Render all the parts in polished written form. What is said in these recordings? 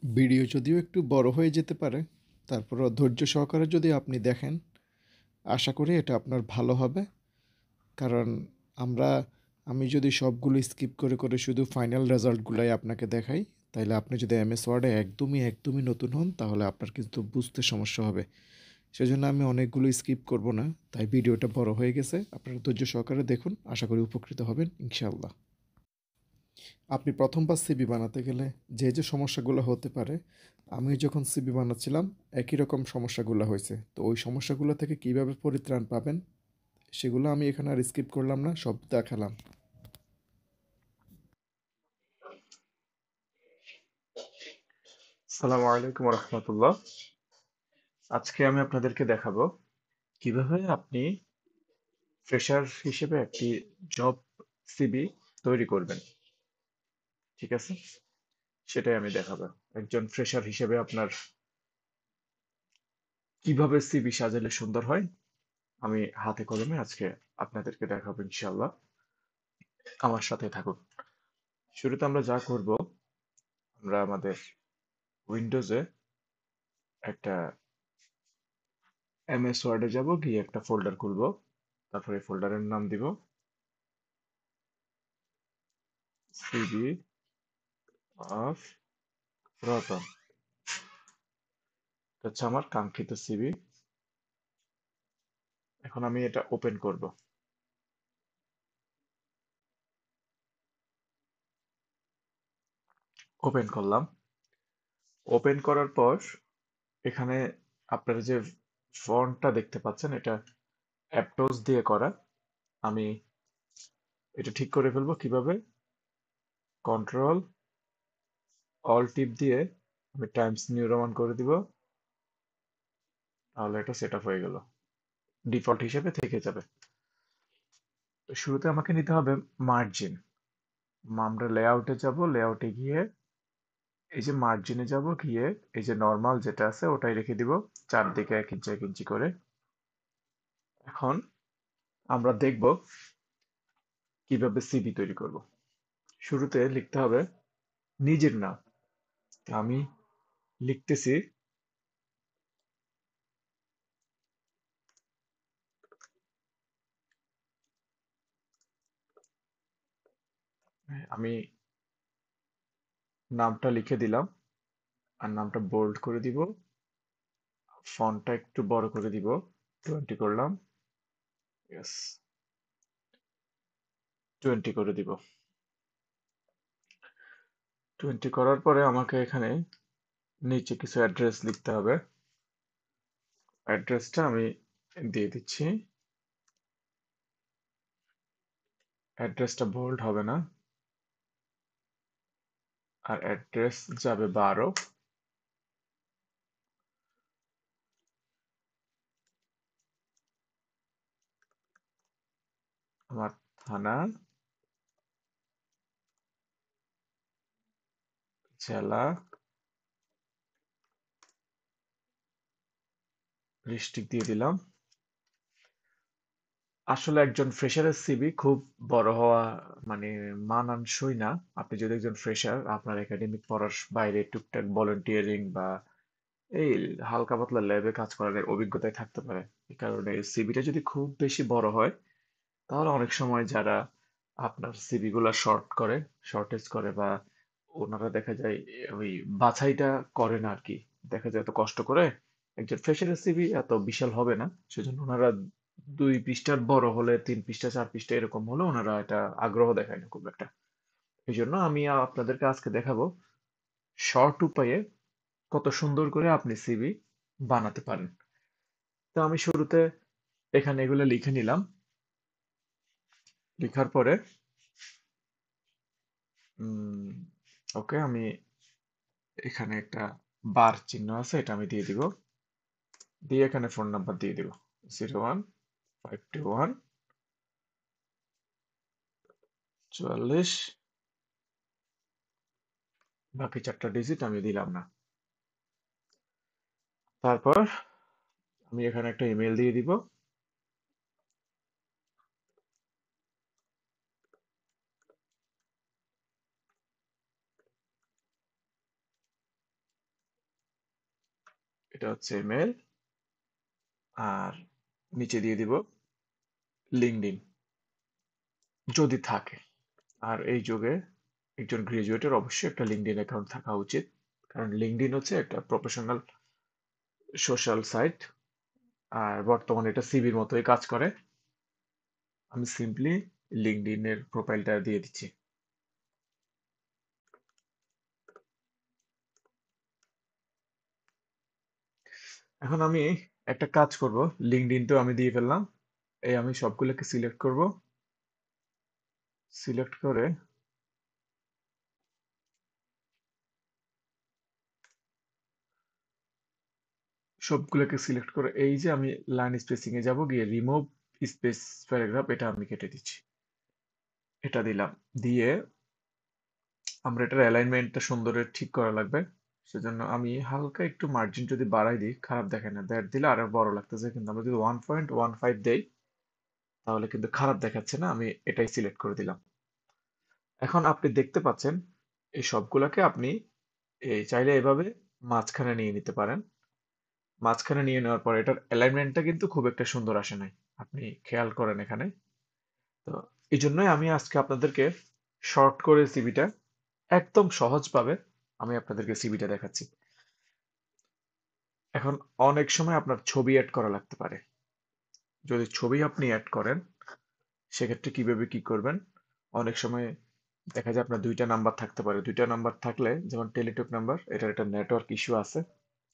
Video যদিও একটু বড় হয়ে যেতে পারে, তারপরেও ধৈর্য সহকারে যদি আপনি দেখেন, আশা করি এটা আপনার ভালো হবে। কারণ আমরা আমি যদি সবগুলো স্কিপ করে করে শুধু ফাইনাল রেজাল্টগুলাই আপনাকে দেখাই, তাইলে আপনি যদি এমএস ওয়ার্ডে একদমই নতুন হন, তাহলে আপনার কিন্তু বুঝতে সমস্যা হবে। সেজন্য আমি অনেকগুলো স্কিপ করব না। তাই ভিডিওটা বড় হয়ে গেছে। আপনারা ধৈর্য সহকারে দেখুন। আশা করি উপকৃত হবেন ইনশাআল্লাহ। আপনি প্রথমবার সিভি বানাতে গেলে যে সমস্যাগুলো হতে পারে, আমি যখন সিভি বানাচ্ছিলাম একই রকম সমস্যাগুলো হয়েছে। তো ওই সমস্যাগুলো থেকে কিভাবে পরিত্রাণ পাবেন, সেগুলো আমি এখানে আর স্কিপ করলাম না, সব দেখালাম। আসসালামু আলাইকুম রহমতুল্লাহ। আজকে আমি আপনাদেরকে দেখাবো কিভাবে আপনি ফ্রেশার হিসেবে একটি জব সিভি তৈরি করবেন। ঠিক আছে, সেটাই আমি দেখাবো। একজন ফ্রেশার হিসেবে আপনার কিভাবে সিভি সাজালে সুন্দর হয়, আমি হাতে কলমে আজকে আপনাদেরকে দেখাবো ইনশাল্লাহ। আমার সাথে থাকুন। শুরুতে আমরা যা করব, আমরা আমাদের উইন্ডোজে একটা এমএস ওয়ার্ডে যাব, গিয়ে একটা ফোল্ডার খুলবো। তারপরে ফোল্ডারের নাম দিব সিভি অফ রতন। এটা হচ্ছে আমার কাঙ্ক্ষিত সিভি। এখন আমি এটা ওপেন করব। ওপেন করলাম। ওপেন করার পর এখানে আপনারা যে ফন্টটা দেখতে পাচ্ছেন, এটা অ্যাপটোস দিয়ে করা। আমি এটা ঠিক করে ফেলবো কিভাবে। কন্ট্রোল অল টিপ দিয়ে আমি টাইমস নিউ রোমান করে দিব। তাহলে এটা সেট আপ হয়ে গেল, ডিফল্ট হিসেবে থেকে যাবে। তো শুরুতে আমাকে নিতে হবে মার্জিন। আমরা লেআউটে যাব, লেআউটে গিয়ে এই যে মার্জিনে যাব, গিয়ে এই যে নর্মাল যেটা আছে ওটাই রেখে দিব, চারদিকে 1 ইঞ্চি 1 ইঞ্চি করে। এখন আমরা দেখব কিভাবে সিভি তৈরি করব। শুরুতে লিখতে হবে নিজের নাম। তো আমি লিখতেছি আমি নামটা লিখে দিলাম, আর নামটা বোল্ড করে দিব, ফন্টটা একটু বড় করে দিব, 20 করলাম। ইয়েস, 20 করে দিব। 20 করার পরে আমাকে এখানে নিচে কিছু অ্যাড্রেস লিখতে হবে। অ্যাড্রেসটা আমি দিয়ে দিচ্ছি। অ্যাড্রেসটা বোল্ড হবে না, আর অ্যাড্রেস যাবে 12। আমার থানা, জেলা, ডিস্ট্রিক্ট দিয়ে দিলাম। আসলে একজন ফ্রেশারের সিভি খুব বড় হওয়া মানে মানানসই না। আপনি যদি একজন ফ্রেশার, আপনার একাডেমিক পড়ার বাইরে টুকটাক ভলেন্টিয়ারিং বা এই হালকা পাতলা ল্যাবে কাজ করার অভিজ্ঞতায় থাকতে পারে। এই কারণে সিভিটা যদি খুব বেশি বড় হয়, তাহলে অনেক সময় যারা আপনার সিভি গুলা শর্টেজ করে, বা ওনারা দেখা যায় ওই বাছাইটা করে না আর কি। দেখা যায় এত কষ্ট করে একজন ফ্রেশারের সিভি এত বিশাল হবে না, সেজন্য ওনারা 2 পৃষ্ঠার বড় হলে 3 পৃষ্ঠা 4 পৃষ্ঠা এরকম হলে ওনারা এটা আগ্রহ দেখায় না খুব একটা। এই জন্য আমি আপনাদেরকে আজকে দেখাবো শর্ট উপায়ে কত সুন্দর করে আপনি সিভি বানাতে পারেন। তো আমি শুরুতে এখানে এগুলো লিখে নিলাম। লিখার পরে ওকে, আমি এখানে একটা বার চিহ্ন আছে, এটা আমি দিয়ে দিব। দিয়ে এখানে ফোন নাম্বার দিয়ে দিব 01-521-44। বাকি 4টা ডিজিট আমি দিলাম না। তারপর আমি এখানে একটা ইমেল দিয়ে দিব। এটা হচ্ছে ইমেল, আর নিচে দিয়ে দিব লিঙ্কডইন যদি থাকে। আর এই যুগে একজন গ্রাজুয়েটের অবশ্যই একটা লিঙ্কডইন অ্যাকাউন্ট থাকা উচিত, কারণ লিঙ্কডইন হচ্ছে একটা প্রফেশনাল সোশ্যাল সাইট, আর বর্তমানে এটা সিভির মতোই কাজ করে। আমি সিম্পলি লিঙ্কডইনের প্রোফাইলটা দিয়ে দিচ্ছি। এখন আমি একটা কাজ করব, লিঙ্কডইনটাও আমি দিয়ে ফেললাম। এই আমি সবগুলোকে সিলেক্ট করব, সিলেক্ট করে সবগুলোকে সিলেক্ট করে এই যে আমি লাইন স্পেসিং এ যাব, গিয়ে রিমুভ স্পেস প্যারাগ্রাফ এটা আমি কেটে দিচ্ছি। এটা দিলাম, দিয়ে আমরা এটার অ্যালাইনমেন্টটা সুন্দর ঠিক করা লাগবে। সেজন্য আমি হালকা একটু মার্জিন যদি বাড়াই দিই খারাপ দেখে না, দ্যাট দিলে আরো বড় লাগতেছে, কিন্তু আমরা যদি 1.15 দেই তাহলে কিন্তু খারাপ দেখাচ্ছে না। আমি এটাই সিলেক্ট করে দিলাম। এখন আপনি দেখতে পাচ্ছেন এই সবগুলাকে আপনি এই চাইলে এভাবে মাঝখানে নিয়ে নিতে পারেন। মাঝখানে নিয়ে নেওয়ার পর এটার অ্যালাইনমেন্টটা কিন্তু খুব একটা সুন্দর আসে নাই, আপনি খেয়াল করেন এখানে। তো এই জন্যই আমি আজকে আপনাদেরকে শর্ট করে সিভিটা একদম সহজভাবে আমি আপনাদেরকে সিভিটা দেখাচ্ছি। এখন অনেক সময় আপনার ছবি অ্যাড করা লাগতে পারে। যদি ছবি আপনি অ্যাড করেন সেক্ষেত্রে কিভাবে কি করবেন? অনেক সময় দেখা যায় আপনার দুইটা নাম্বার থাকতে পারে। দুইটা নাম্বার থাকলে, যেমন টেলিটক নাম্বার, এটার একটা নেটওয়ার্ক ইস্যু আছে।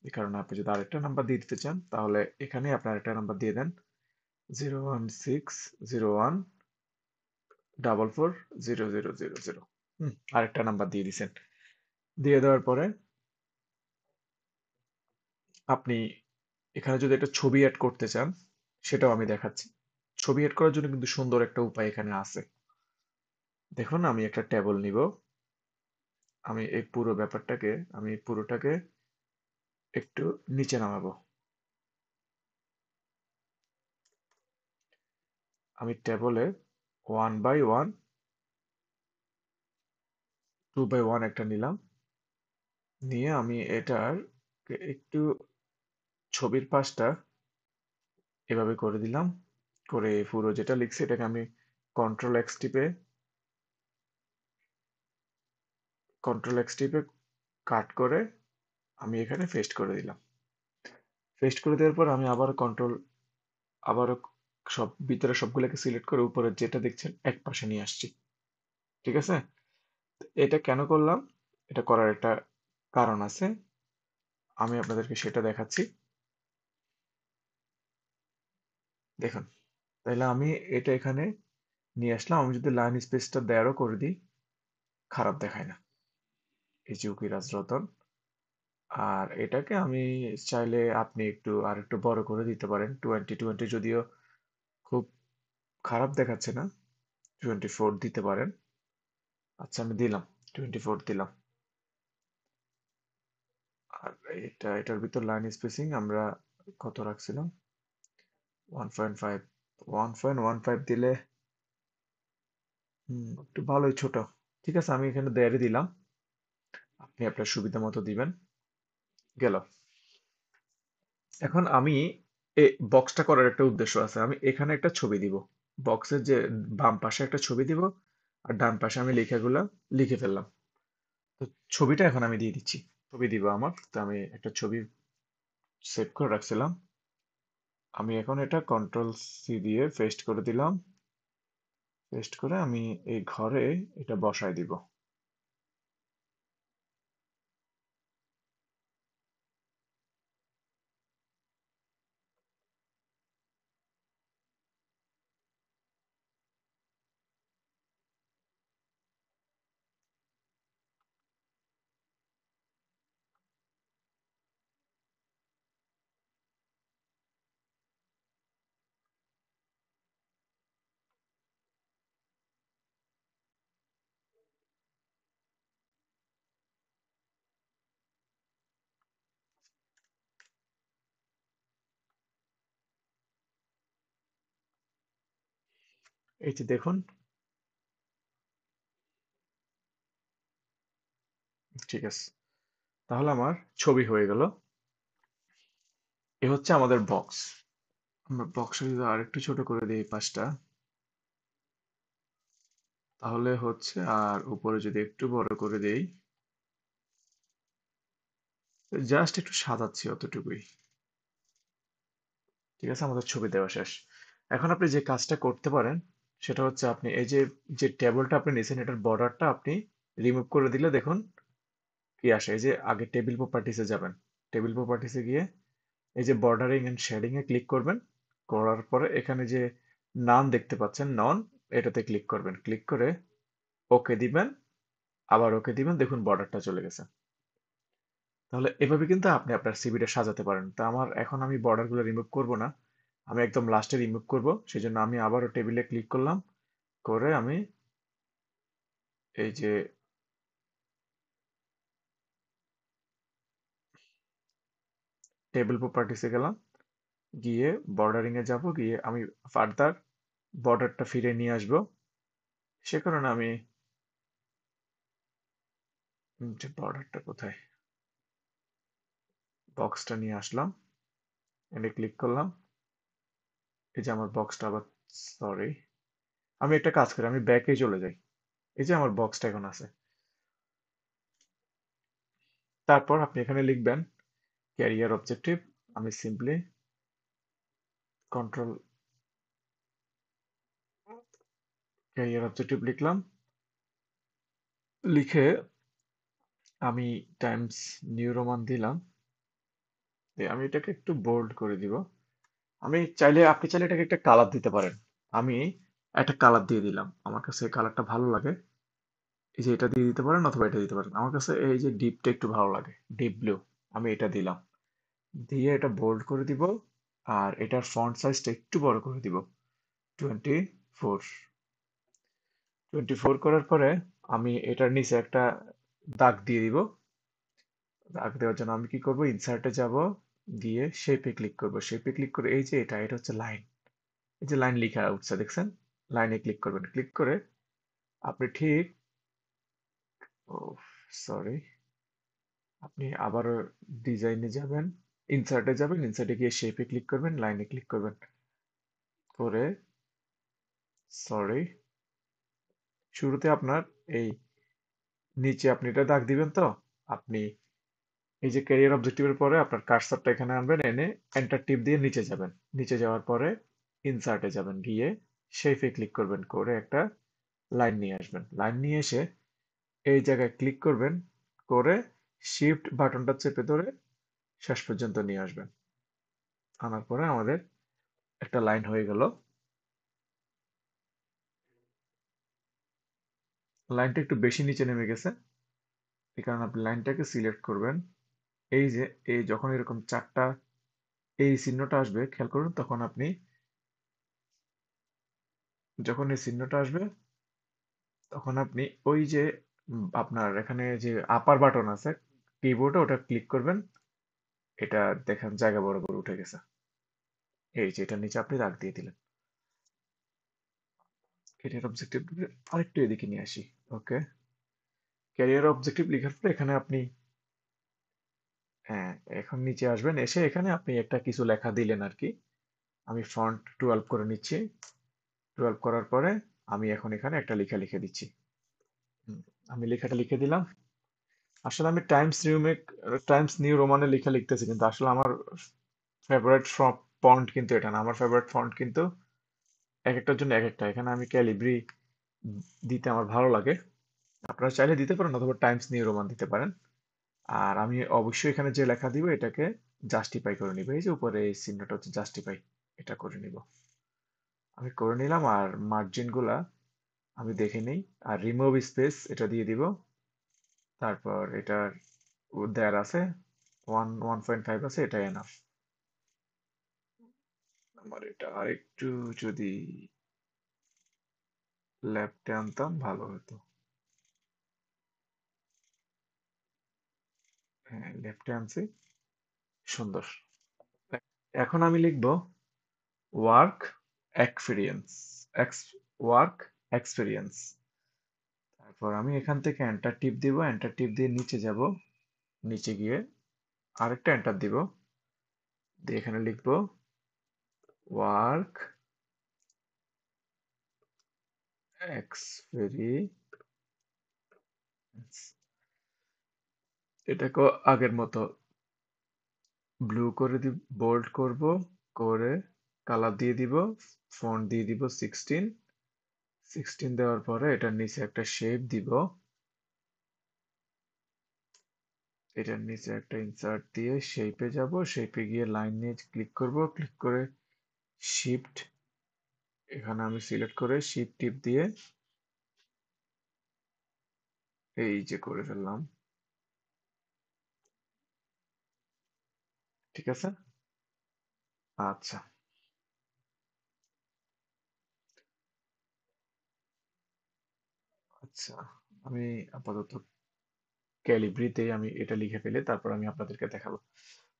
এই কারণে আপনি যদি আরেকটা নাম্বার দিয়ে দিতে চান তাহলে এখানে আপনার একটা নাম্বার দিয়ে দেন, 01601440000। আরেকটা নাম্বার দিয়ে দিছেন। দিয়ে দেওয়ার পরে আপনি এখানে যদি একটা ছবি অ্যাড করতে চান সেটাও আমি দেখাচ্ছি। ছবি অ্যাড করার জন্য কিন্তু সুন্দর একটা উপায় এখানে আছে। দেখুন, আমি একটা টেবল নিব। আমি এই পুরো ব্যাপারটাকে, আমি পুরোটাকে একটু নিচে নামাবো। আমি টেবলে 1 বাই 1, 2 বাই 1 একটা নিলাম। নিয়ে আমি এটার একটু ছবির পাশটা এভাবে করে দিলাম। করে পুরো যেটা লিখছি এটাকে আমি কন্ট্রোল এক্স টিপে কাট করে আমি এখানে পেস্ট করে দিলাম। পেস্ট করে দেওয়ার পর আমি আবারও সব ভিতরে সবগুলোকে সিলেক্ট করে উপরে যেটা দেখছেন এক পাশে নিয়ে আসছি। ঠিক আছে? এটা কেন করলাম? এটা করার একটা কারণ আছে। আমি আপনাদেরকে সেটা দেখাচ্ছি। দেখুন, তাহলে আমি এটা এখানে নিয়ে আসলাম। আমি যদি লাইন স্পেসটা ১৩ করে দিই, খারাপ দেখায় না। এই যে উকিরাজ রতন। আর এটাকে আমি চাইলে আপনি আরেকটু বড় করে দিতে পারেন। 2020 যদিও খুব খারাপ দেখাচ্ছে না। 24 দিতে পারেন। আচ্ছা, আমি দিলাম। 24 দিলাম। আর এটার ভিতর লাইন স্পেসিং আমরা কত রাখছিলাম? 1.5। 1.15 দিলে একটু ভালোই ছোট। ঠিক আছে, আমি এখানে ১.৫ দিলাম। আপনি আপনার সুবিধা মতো দিবেন। গেল। এখন আমি বক্সটা করার একটা উদ্দেশ্য আছে। আমি এখানে একটা ছবি দিব। বক্সের যে বাম পাশে একটা ছবি দিব, আর ডান পাশে আমি লেখাগুলা লিখে ফেললাম। তো ছবিটা এখন আমি দিয়ে দিচ্ছি। ছবি দিব আমার। তো আমি একটা ছবি সেভ করে রাখছিলাম। আমি এখন এটা কন্ট্রোল-সি দিয়ে পেস্ট করে দিলাম। পেস্ট করে আমি এই ঘরে এটা বসায় দিব। এই যে দেখুন, ঠিক আছে। তাহলে আমার ছবি হয়ে গেল। এ হচ্ছে আমাদের বক্স। আমরা বক্সটা যদি আরেকটু ছোট করে দিই এই পাশটা, তাহলে হচ্ছে, আর উপরে যদি একটু বড় করে দেই, জাস্ট একটু সাজাচ্ছি অতটুকুই। ঠিক আছে, আমাদের ছবি দেওয়া শেষ। এখন আপনি যে কাজটা করতে পারেন সেটা হচ্ছে, আপনি এই যে যে টেবিলটা আপনি নিয়েছেন এটার বর্ডারটা আপনি রিমুভ করে দিলে দেখুন কি আসে। এই যে আগে টেবিল প্রপার্টিসে যাবেন, টেবিল প্রপার্টিসে গিয়ে এই যে বর্ডারিং এন্ড শেডিং এ ক্লিক করবেন। করার পরে এখানে যে নান দেখতে পাচ্ছেন, নন, এটাতে ক্লিক করবেন। ক্লিক করে ওকে দিবেন, আবার ওকে দিবেন, দেখুন বর্ডারটা চলে গেছে। তাহলে এভাবে কিন্তু আপনি আপনার সিভিটা সাজাতে পারেন। তো আমি বর্ডার গুলো রিমুভ করব না, আমি একদম লাস্টে রিমুভ করব। সেই জন্য আমি আবারও টেবিলে ক্লিক করলাম, করে আমি এই যে টেবিল প্রপার্টিসে গেলাম, গিয়ে বর্ডারিং এ যাব, গিয়ে আমি ফার্দার বর্ডারটা ফিরে নিয়ে আসব। সে কারণে আমি যে বর্ডারটা কোথায়, বক্সটা নিয়ে আসলাম, এনে ক্লিক করলাম। এই যে আমার বক্সটা আবার, সরি, আমি একটা কাজ করি, আমি ব্যাকে চলে যাই। এই যে আমার বক্সটা এখন আছে। তারপর আপনি এখানে লিখবেন ক্যারিয়ার অবজেক্টিভ। আমি সিম্পলি কন্ট্রোল ক্যারিয়ার অবজেক্টিভ লিখলাম, লিখে আমি টাইমস নিউ রোমান দিলাম। দিয়ে আমি এটাকে একটু বোল্ড করে দিব। আপনি চাইলে এটাকে একটা কালার দিতে পারেন। আমি একটা কালার দিয়ে দিলাম, আমার কাছে এই কালারটা ভালো লাগে। এই যে এটা দিয়ে দিতে পারেন, অথবা এটা দিতে পারেন। আমার কাছে এই যে ডিপটা একটু ভালো লাগে, ডিপ ব্লু, আমি এটা দিলাম। দিয়ে এটা বোল্ড করে দিব, আর এটার ফন্ট সাইজটা একটু বড় করে দিব, 24। 24 করার পরে আমি এটার নিচে একটা দাগ দিয়ে দিব। দাগ দেওয়ার জন্য আমি কি করব, ইনসার্টে যাব, গিয়ে শেপে ক্লিক করব। শেপে ক্লিক করে এই যে এটা হচ্ছে লাইন, এই যে লাইন লেখা উঠছে দেখছেন, লাইনে ক্লিক করবেন। ক্লিক করে আপনি ঠিক, ও সরি, আপনি আবারও ডিজাইনে যাবেন, ইনসার্টে যাবেন, ইনসার্টে গিয়ে শেপে ক্লিক করবেন, লাইনে ক্লিক করবেন, করে, সরি, শুরুতে আপনার এই নিচে আপনি এটা দাগ দিবেন। তো আপনি এই যে ক্যারিয়ার অবজেক্টিভের পরে আপনার কার্সরটা এখানে আনবেন, এনে এন্টার টিপ দিয়ে নিচে যাবেন। নিচে যাওয়ার পরে ইনসার্টে যাবেন, গিয়ে শেপে ক্লিক করবেন, করে একটা লাইন নিয়ে আসবেন। লাইন নিয়ে এসে এই জায়গায় ক্লিক করবেন, করে শিফট বাটনটা চেপে ধরে শেষ পর্যন্ত নিয়ে আসবেন। আনার পরে আমাদের একটা লাইন হয়ে গেল। লাইনটা একটু বেশি নিচে নেমে গেছে, এই কারণে আপনি লাইনটাকে সিলেক্ট করবেন। এই যে এই যখন এরকম চারটা এই চিহ্নটা আসবে, খেয়াল করুন, যখন এই চিহ্নটা আসবে তখন আপনি ওই যে আপনার এখানে যে আপার বাটন আছে কিবোর্ডে, ওটা ক্লিক করবেন। এটা দেখেন জায়গা বরাবর উঠে গেছে। এই যে এটার নিচে আপনি দাগ দিয়ে দিলেন। ক্যারিয়ার অবজেক্টিভ আরেকটু এদিকে নিয়ে আসি। ওকে, ক্যারিয়ার অবজেক্টিভ লেখার পরে এখানে আপনি, হ্যাঁ, এখন নিচে আসবেন, এসে এখানে আপনি একটা কিছু লেখা দিলেন আর কি। আমি ফন্ট 12 করে নিচ্ছি। 12 করার পরে আমি এখন এখানে একটা লেখা লিখে দিচ্ছি। হুম, আমি লেখাটা লিখে দিলাম। আসলে আমি টাইমস নিউ রোমানে লেখা লিখতেছি, কিন্তু আসলে আমার ফেভারিট ফন্ট কিন্তু এটা না। আমার ফেভারিট ফন্ট কিন্তু এক একটার জন্য এক একটা। এখানে আমি ক্যালিব্রি দিতে আমার ভালো লাগে। আপনারা চাইলে দিতে পারেন, অথবা টাইমস নিউ রোমান দিতে পারেন। আর আমি অবশ্যই এখানে যে লেখা দিব এটাকে জাস্টিফাই করে নিব। এই যে উপরে এই চিহ্নটা হচ্ছে জাস্টিফাই, এটা করে নিব। আমি করে নিলাম। আর মার্জিন গুলা আমি দেখে নেই। আর রিমুভ স্পেস এটা দিয়ে দিব। তারপর এটার দেয়ার আছে 1.5 আছে, এটা এনাফ। আমার এটা আরেকটু যদি লেফটে আনতাম ভালো হতো। হ্যাঁ, লেফটে আনছি, সুন্দর। এখন আমি লিখব work experience, x work experience. তারপর আমি এখান থেকে এন্টার টিপ দিব, এন্টার টিপ দিয়ে নিচে যাব, নিচে গিয়ে আরেকটা এন্টার দিব, দিয়ে এখানে লিখবো ওয়ার্ক এক্সপেরিয়েন্স, এটাকে আগের মতো ব্লু করে দিব, বোল্ড করব, করে কালার দিয়ে দিব, ফন্ট দিয়ে দিব 16 দেওয়ার পরে এটার নিচে একটা শেপ দিব, এটার নিচে একটা ইনসার্ট দিয়ে শেপে যাব, শেপে গিয়ে লাইন নিয়ে ক্লিক করব, ক্লিক করে শিফট, এখানে আমি সিলেক্ট করে শিফট টিপ দিয়ে এই যে করে ফেললাম। ঠিক আছে, আচ্ছা আচ্ছা, আমি আপাতত ক্যালিব্রিতে আমি এটা লিখে ফেলে তারপর আমি আপনাদেরকে দেখাবো।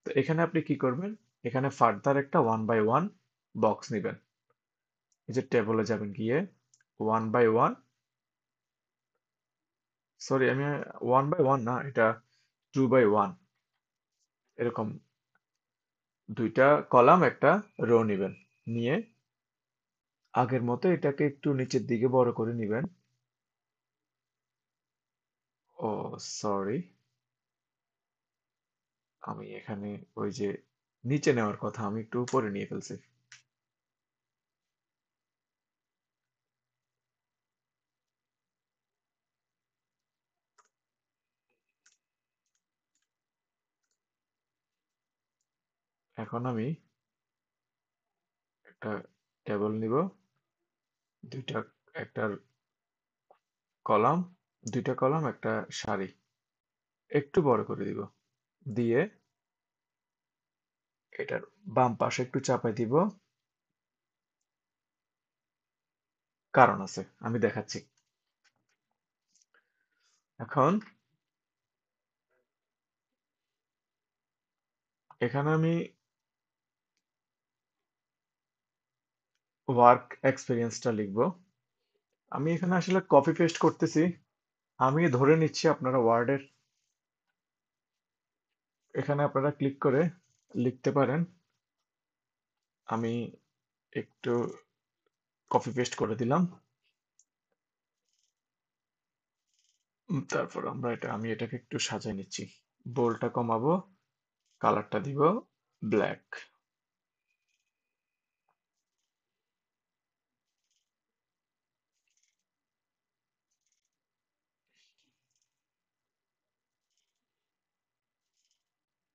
তো এখানে আপনি কি করবেন, এখানে ফার্দার একটা 1 বাই 1 বক্স নেবেন, এই যে টেবলে যাবেন, গিয়ে 1 বাই 1, সরি আমি 1 বাই 1 না, এটা 2 বাই 1, এরকম দুইটা কলাম একটা রো নেবেন, নিয়ে আগের মতো এটাকে একটু নিচের দিকে বড় করে নেবেন। ও সরি, আমি এখানে ওই যে নিচে নেওয়ার কথা আমি একটু উপরে নিয়ে ফেলছি। এখন আমি একটা টেবল নিব, দুইটা, একটা কলাম, দুইটা কলাম একটা সারি, একটু বড় করে দিব, দিয়ে এটার বাম পাশে একটু চাপাই দিব, কারণ আছে আমি দেখাচ্ছি। এখন এখানে আমি ওয়ার্ক এক্সপিরিয়েন্সটা লিখব, আমি এখানে আসলে কপি পেস্ট করতেছি, আমি ধরে নিচ্ছি আপনারা ওয়ার্ডের, এখানে আপনারা ক্লিক করে লিখতে পারেন, আমি একটু কপি পেস্ট করে দিলাম। তারপর আমি এটাকে একটু সাজাই নিচ্ছি, বোল্ডটা কমাবো, কালারটা দিব ব্ল্যাক।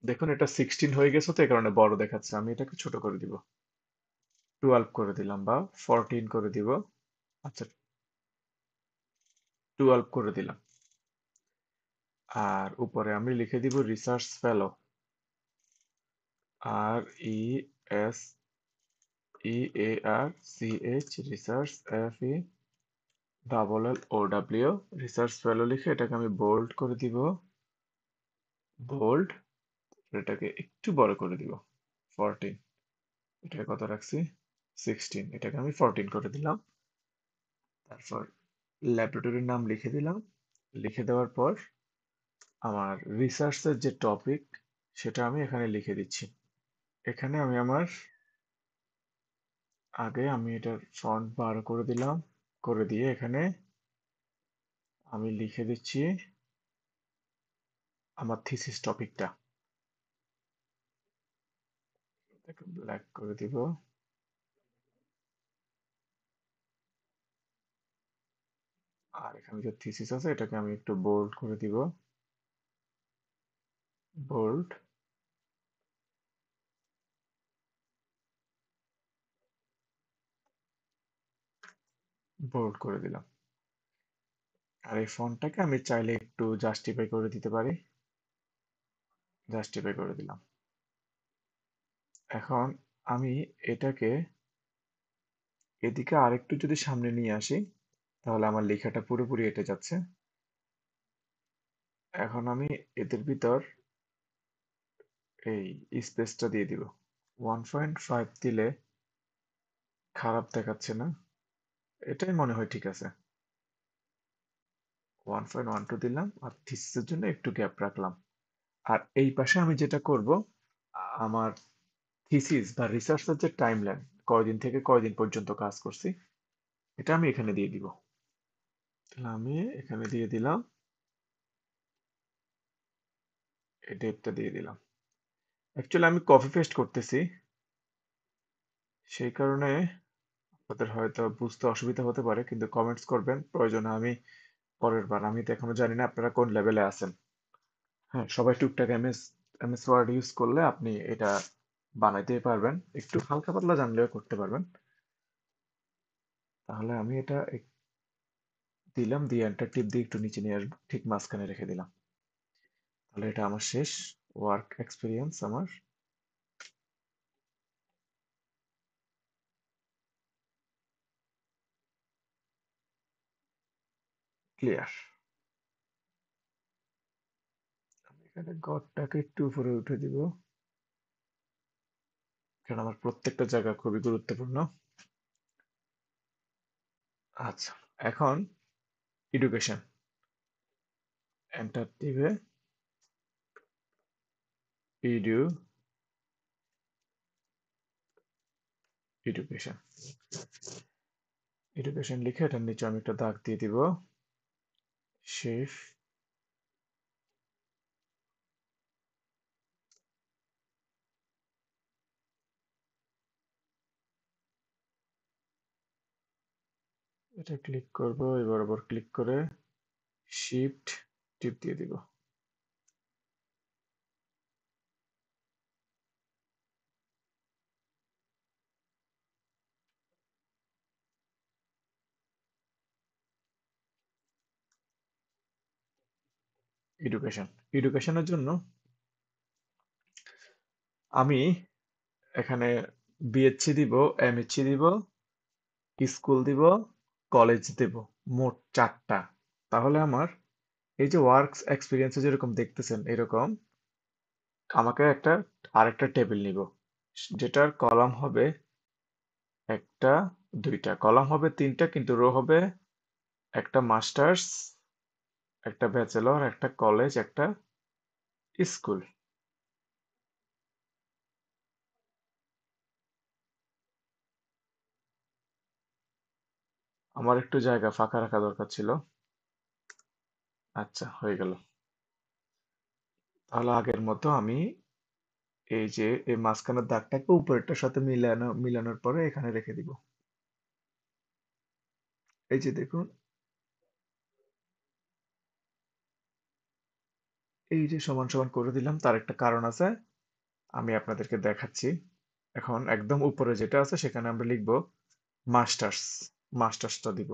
দেখুন এটা 16 হয়ে গেছে, তো এই কারণে বড় দেখাচ্ছে, আমি এটাকে ছোট করে দিব, 12 করে দিলাম বা 14 করে দিব। আচ্ছা 12 করে দিলাম। আর উপরে আমি লিখে দিব research fellow, RESEARCH, research FELLO, research fellow লিখে এটাকে আমি বোল্ড করে দিব, বোল্ড, এটাকে একটু বড় করে দিব 14, এটাকে কত রাখছি 16, এটাকে আমি 14 করে দিলাম। তারপর ল্যাবরেটরির নাম লিখে দিলাম, লিখে দেওয়ার পর আমার রিসার্চের যে টপিক সেটা আমি এখানে লিখে দিচ্ছি। এখানে আমি আমার আগে আমি এটার ফন্ট বার করে দিলাম, করে দিয়ে এখানে আমি লিখে দিচ্ছি আমার থিসিস টপিকটা, এটাকে ব্ল্যাক করে দিব, আর এখানে যে থিসিস আছে এটাকে আমি একটু বোল্ড করে দিব, বোল্ড, বোল্ড করে দিলাম। আর এই ফন্টটাকে আমি চাইলে একটু জাস্টিফাই করে দিতে পারি, জাস্টিফাই করে দিলাম। এখন আমি এটাকে এদিকে আরেকটু যদি সামনে নিয়ে আসি তাহলে আমার লেখাটা পুরোপুরি এঁটে যাচ্ছে। এখন আমি এদের ভিতর এই স্পেসটা দিয়ে দিব, 1.5 দিলে খারাপ দেখাচ্ছে না, এটাই মনে হয় ঠিক আছে। 1.12 দিলাম, আর থিসিসের জন্য একটু গ্যাপ রাখলাম। আর এই পাশে আমি যেটা করব, আমার থিসিস বা রিসার্চের যে টাইমলাইন, কয়দিন থেকে কয়দিন পর্যন্ত কাজ করছি, এটা আমি এখানে দিয়ে দিব। তাহলে আমি এখানে দিয়ে দিলাম, এই ডেটটা দিয়ে দিলাম। অ্যাকচুয়ালি আমি কপি পেস্ট করতেছি, সেই কারণে আপনাদের হয়তো বুঝতে অসুবিধা হতে পারে, কিন্তু কমেন্টস করবেন প্রয়োজনে। আমি পরের বার, আমি তো এখনো জানি না আপনারা কোন লেভেলে আছেন। হ্যাঁ, সবাই টুকটাক এমএস ওয়ার্ড ইউজ করলে আপনি এটা বানাইতেই পারবেন, একটু হালকা পাতলা জানলেও করতে পারবেন। তাহলে আমি এটা দিলাম, দিয়ে এন্টার টিপ দিয়ে একটু নিচে নিয়ে আসবো, ঠিক মাঝখানে রেখে দিলাম। তাহলে এটা আমার শেষ ওয়ার্ক এক্সপিরিয়েন্স আমার ক্লিয়ার। আমি এখানে গড়টাকে একটু উপরে উঠে দিব, কারণ আমার প্রত্যেকটা জায়গা খুবই গুরুত্বপূর্ণ। আচ্ছা, এখন এডুকেশন, এন্টার টিপে ইডু এডুকেশন এডুকেশন লিখে এটার নিচে আমি একটা দাগ দিয়ে দিব, শেফ। এটা ক্লিক করব, এবার আবার ক্লিক করে শিফট টিপ দিয়ে দিব। এডুকেশন, এডুকেশনের জন্য আমি এখানে বিএসসি দিব, এমএসসি দিব, স্কুল দিব, কলেজ দিব, মোট 4টা। তাহলে আমার এই যে ওয়ার্কস এক্সপিরিয়েন্সে যেরকম দেখতেছেন এরকম আমাকে আরেকটা টেবিল নিব, যেটার কলাম হবে একটা, দুইটা কলাম হবে, তিনটা, কিন্তু রো হবে একটা মাস্টার্স, একটা ব্যাচেলর, একটা কলেজ, একটা স্কুল। আমার একটু জায়গা ফাঁকা রাখা দরকার ছিল। আচ্ছা, হয়ে গেল। তাহলে আগের মতো আমি এই যে এই মাঝখানের দাগটাকে উপরেরটার সাথে মিলানোর পরে এখানে রেখে দিব। এই যে দেখুন, এই যে সমান সমান করে দিলাম, তার একটা কারণ আছে, আমি আপনাদেরকে দেখাচ্ছি। এখন একদম উপরে যেটা আছে সেখানে আমরা লিখব মাস্টার্স, মাস্টার্সটা দিব।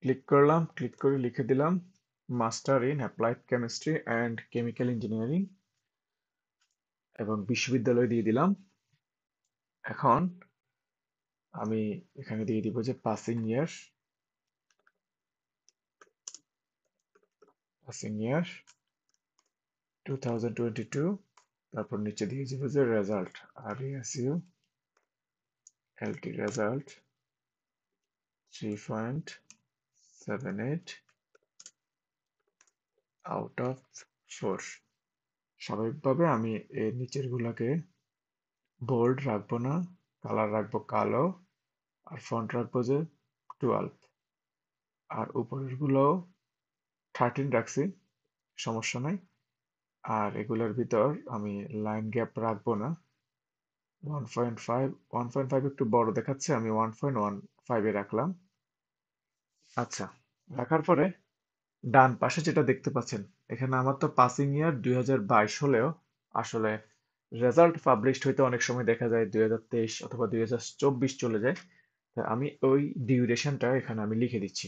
ক্লিক করলাম, ক্লিক করে লিখে দিলাম master in applied chemistry and chemical engineering, এবং বিশ্ববিদ্যালয় দিয়ে দিলাম। এখন আমি এখানে দিয়ে দিব যে পাসিং ইয়ার 2022, তারপর নিচে দিয়ে দিব যে result, RESULT result 3.78 out of 4। স্বাভাবিকভাবে আমি এর নিচের গুলাকে বোল্ড রাখবো না, কালার রাখবো কালো, আর ফন্ট রাখবো যে 12, আর উপরের গুলো 13 রাখছি, সমস্যা নাই। আর এগুলোর ভিতর আমি লাইন গ্যাপ রাখবো না, 1.5, 1.5 একটু বড় দেখাচ্ছে, আমি 1.15 রাখলাম। আচ্ছা, রাখার পরে ডান পাশে যেটা দেখতে পাচ্ছেন, এখানে আমার তো পাসিং ইয়ার 2022 হলেও আসলে রেজাল্ট পাবলিশড হইতে অনেক সময় দেখা যায় 2023 অথবা 2024 চলে যায়। তাই আমি ওই ডিউরেশনটা এখানে আমি লিখে দিচ্ছি।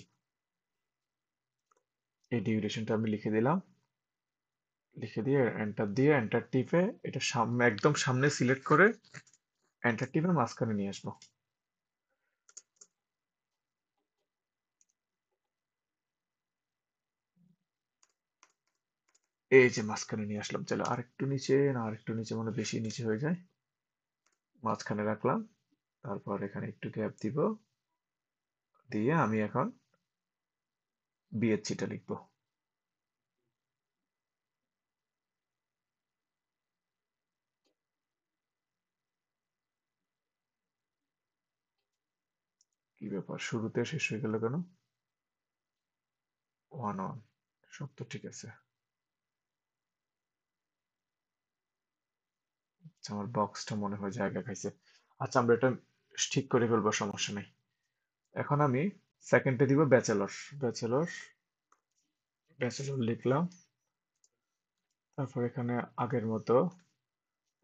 এই ডিউরেশনটা আমি লিখে দিলাম, লিখে দিয়ে এন্টার টিপে এটা সামনে, একদম সামনে সিলেক্ট করে এন্টার টিপে মাঝখানে নিয়ে আসবো। এই যে মাঝখানে নিয়ে আসলাম, চলো আরেকটু নিচে, না আরেকটু নিচে, মানে বেশি নিচে হয়ে যায়, মাঝখানে রাখলাম। তারপর এখানে একটু গ্যাপ দিব, দিয়ে আমি এখন বিএসসিটা লিখবো। কি ব্যাপার, শুরুতে শেষ হয়ে গেল কেন? 1 1, সব তো ঠিক আছে। আচ্ছা, আমার বক্সটা মনে হয় জায়গা খাইছে। আচ্ছা, আমরা এটা ঠিক করে ফেলবো, সমস্যা নেই। এখন আমি সেকেন্ডে দিব ব্যাচেলর। ব্যাচেলর, ব্যাচেলর লিখলাম। তারপর এখানে আগের মতো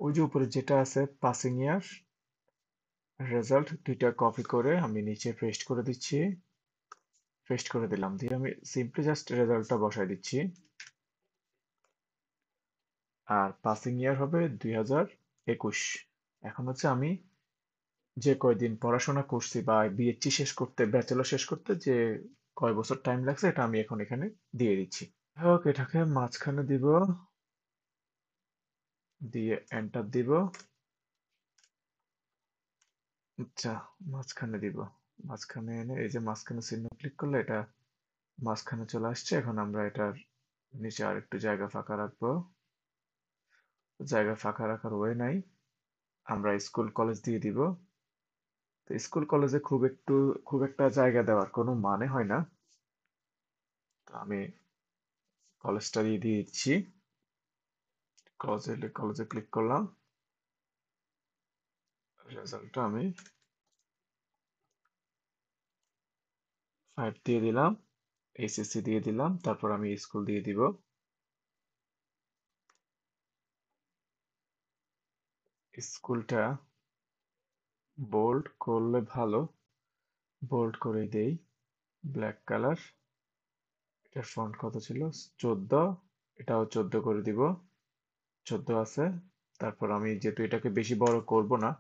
ওই যে উপরে যেটা আছে পাসিং ইয়ার রেজাল্ট, দুইটা কপি করে আমি নিচে পেস্ট করে দিচ্ছি। পেস্ট করে দিলাম, দিয়ে আমি সিম্পলি জাস্ট রেজাল্টটা বসাই দিচ্ছি। আর পাসিং ইয়ার হবে 2021। এখন হচ্ছে আমি যে কয়দিন পড়াশোনা করছি বা বিএসসি শেষ করতে, ব্যাচেলর শেষ করতে যে কয় বছর টাইম লাগছে এটা আমি এখন এখানে দিয়ে দিচ্ছি। হোক, এটাকে মাঝখানে দিব, দিয়ে এন্টার দিব। আচ্ছা, মাঝখানে দিব। মাঝখানে এনে এই যে মাঝখানে চিহ্ন ক্লিক করলে এটা মাঝখানে চলে আসছে। এখন আমরা এটার নিচে আর একটু জায়গা ফাঁকা রাখবো। জায়গা ফাঁকা রাখার ওয়ে নাই, আমরা স্কুল কলেজ দিয়ে দিব। তো স্কুল কলেজে খুব একটা জায়গা দেওয়ার কোনো মানে হয় না। তো আমি কলেজটা দিয়ে দিচ্ছি। কলেজে ক্লিক করলাম। রেজাল্টটা আমি 5 দিয়ে দিলাম। এইচএসসি দিয়ে দিলাম, তারপর আমি স্কুল দিয়ে দিব। স্কুলটা বোল্ড করলে ভালো, বোল্ড করে দেই। Black colour. এটার ফন্ট কত ছিল? 14। এটাও 14 করে দিব। 14 আছে। তারপর আমি যেহেতু এটাকে বেশি বড় করব না,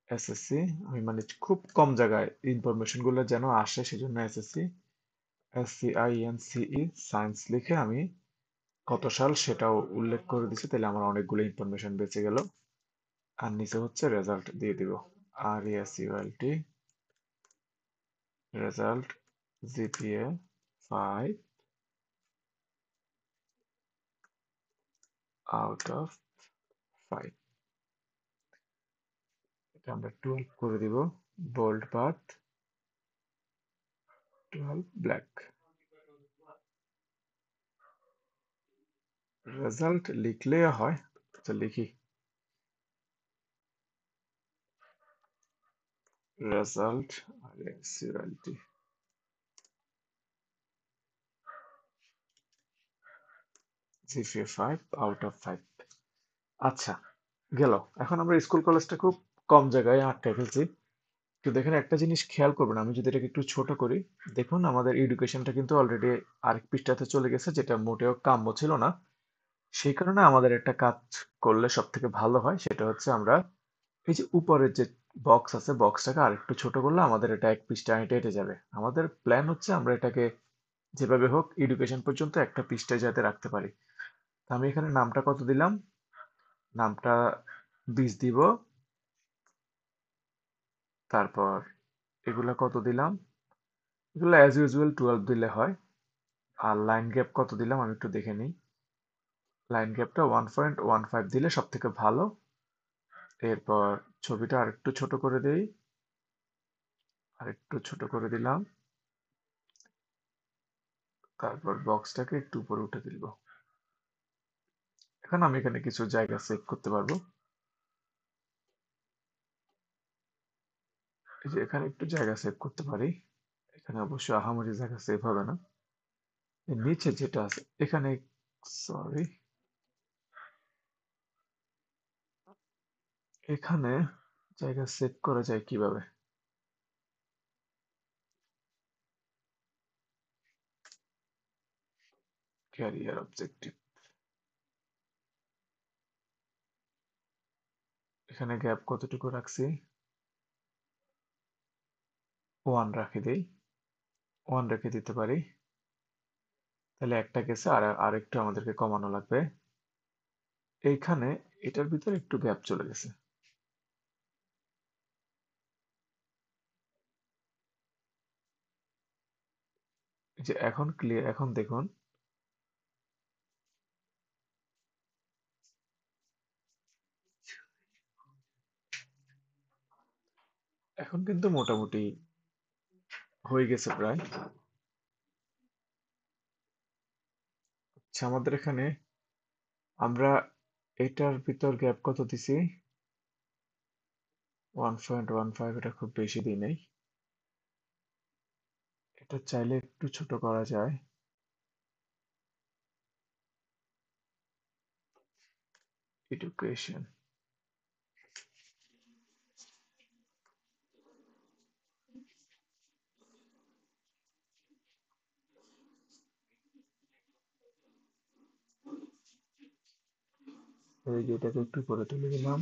এসএসসি আমি মানে খুব কম জায়গায় ইনফরমেশন গুলো যেন আসে, সেজন্য এসএসসি SCINCE সায়েন্স লিখে আমি কত সাল সেটাও উল্লেখ করে দিছি, তাহলে আমার অনেকগুলো ইনফরমেশন বেঁচে গেল। আর নিচে হচ্ছে রেজাল্ট দিয়ে দিব। RESULT, result, GPA 5 out of 5। এটা আমরা 12 করে দিব। Bold path 12 black. রেজাল্ট লিখলে হয়। আচ্ছা, লিখি result RESULT GPA 5 out of 5। আচ্ছা, গেল। এখন আমরা স্কুল কলেজটা খুব কম জায়গায় আটকে ফেলছি। কিন্তু এখানে একটা জিনিস খেয়াল করবেন, আমি যদি এটাকে একটু ছোট করি, দেখুন আমাদের এডুকেশনটা কিন্তু অলরেডি আরেক পৃষ্ঠাতে চলে গেছে, যেটা মোটেও কাম্য ছিল না। সেই কারণে আমাদের একটা কাজ করলে সব থেকে ভালো হয়, সেটা হচ্ছে আমরা এই যে উপরের যে বক্স আছে, বক্সটাকে আরেকটু ছোট করলে আমাদের এটা এক পৃষ্ঠায় হেঁটে যাবে। আমাদের প্ল্যান হচ্ছে আমরা এটাকে যেভাবে হোক এডুকেশন পর্যন্ত একটা পৃষ্ঠায় যাতে রাখতে পারি। তো আমি এখানে নামটা কত দিলাম? নামটা 20 দিব। তারপর এগুলা কত দিলাম? এগুলো অ্যাজ ইউজুয়াল 12 দিলে হয়। আর লাইন গ্যাপ কত দিলাম আমি একটু দেখে নিই। লাইন গ্যাপটা 1.15 দিলে সব থেকে ভালো। এরপর ছবিটা আরেকটু ছোট করে দেই, আরেকটু ছোট করে দিলাম। তারপর বক্সটাকে একটু উপরে উঠে দিব। এখন আমি এখানে কিছু জায়গা সেভ করতে পারবো। এই যে এখানে একটু জায়গা সেভ করতে পারি। এখানে অবশ্য আহামরি জায়গা সেভ হবে না। এর নিচে যেটা আছে এখানে, সরি, এখানে জায়গা সেভ করা যায় কিভাবে? ক্যারিয়ার অবজেক্টিভ, এখানে গ্যাপ কতটুকু রাখছি? 1 রাখে দেই। 1 রেখে দিতে পারি। তাহলে একটা গেছে, আর আরেকটু আমাদেরকে কমানো লাগবে। এইখানে এটার ভিতরে একটু গ্যাপ চলে গেছে। এই যে এখন ক্লিয়ার, এখন দেখুন। এখন কিন্তু মোটামুটি হয়ে গেছে প্রায়। আচ্ছা, আমাদের এখানে আমরা এটার ভিতর গ্যাপ কত দিছি? 1.15, এটা খুব বেশি দিই নাই। এটা চাইলে একটু ছোট করা যায়। এডুকেশন, এই যে এটাকে একটু করে তুলে দিলাম,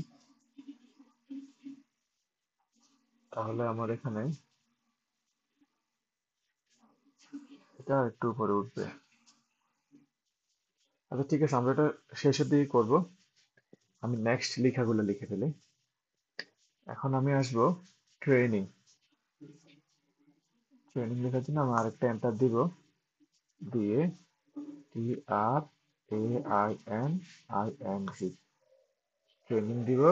তাহলে আমার এখানে এটা একটু উপরে উঠবে। আচ্ছা ঠিক আছে, আমরা এটা শেষের দিকে করব। আমি নেক্সট লেখাগুলো লিখে ফেলি। এখন আমি আসবো ট্রেনিং। ট্রেনিং লেখার জন্য আমি আরেকটা এন্টার দিব, দিয়ে TRAINING ট্রেনিং দিব,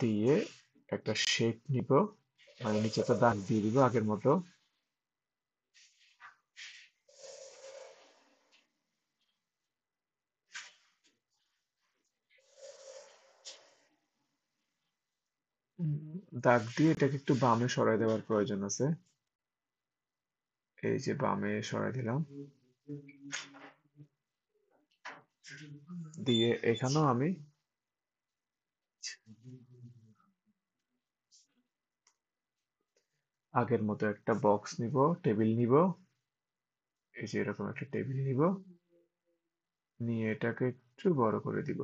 দিয়ে একটা শেপ নিব, মানে নিচে একটা দাগ দিয়ে দিব আগের মতো। দাগ দিয়ে এটাকে একটু বামে সরাই দেওয়ার প্রয়োজন আছে। এই যে বামে সরাই দিলাম, দিয়ে এখানেও আমি আগের মতো একটা বক্স নিব, টেবিল নিব, এই যে এরকম একটা টেবিল নিব, নিয়ে এটাকে একটু বড় করে দিব।